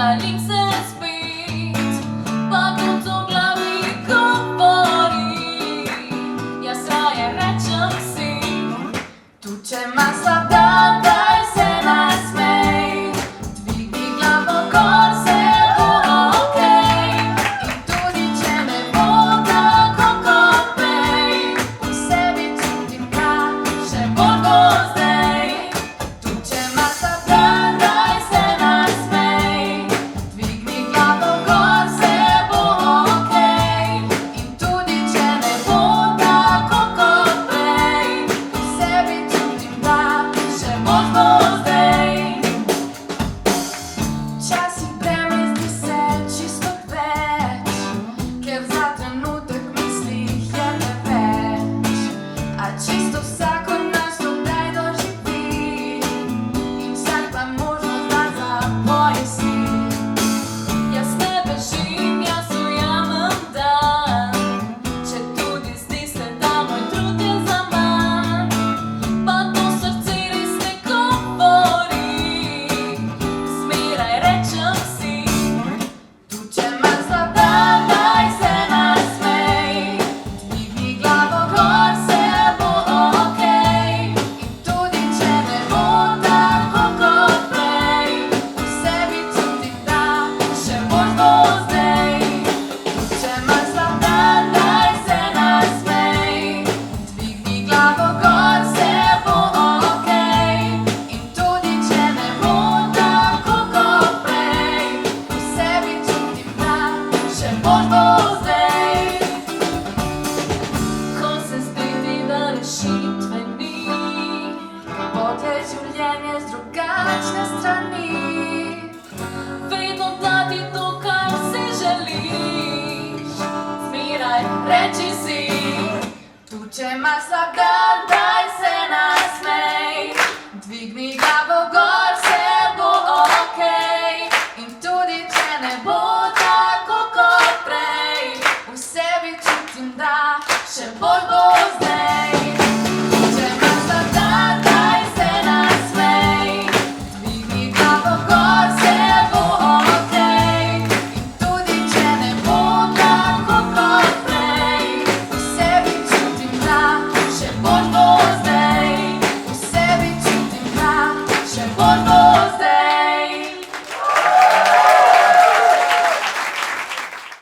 želim se spit, pa to v glavi govori. Jaz raje rečem si, tuče masla dan, daj se nasmej. Dvigni glavo gor, se bo okej. In tudi če ne bo tako kot prej, v sebi čutim, da še bolj bo zdaj. Tuče masla dan, daj se nasmej. Dvigni glavo gor, se bo okej. In tudi če ne bo tako kot prej, v sebi čutim, da še bolj bo zdaj. Včasih breme zdi se čisto več, ker za trenutek mislih je preveč. A čisto vsak od nas to kdaj doživi in vsak pa možnost da zapoje si. Jaz ne bežim, jaz ujamem dan, četudi zdi se, da moj trud je zaman. Pa to srce res ne govori, zmeraj rečem si, tuče masla dan, daj se nasmej. Dvigni glavo gor, se bo okej. In tudi če ne bo tako kot prej, v sebi čutim, da še bolj bo zdaj. Tuče masla dan, daj se nasmej. Dvigni glavo gor, se bo okej. In tudi če ne bo tako kot prej, v sebi čutim, da še bolj bo zdaj. Ko se zdi ti, da rešitve ni, pot je življenje z drugačne strani. Vedno dati to, kar si želiš, zmeraj reči si, tuče masla dan, daj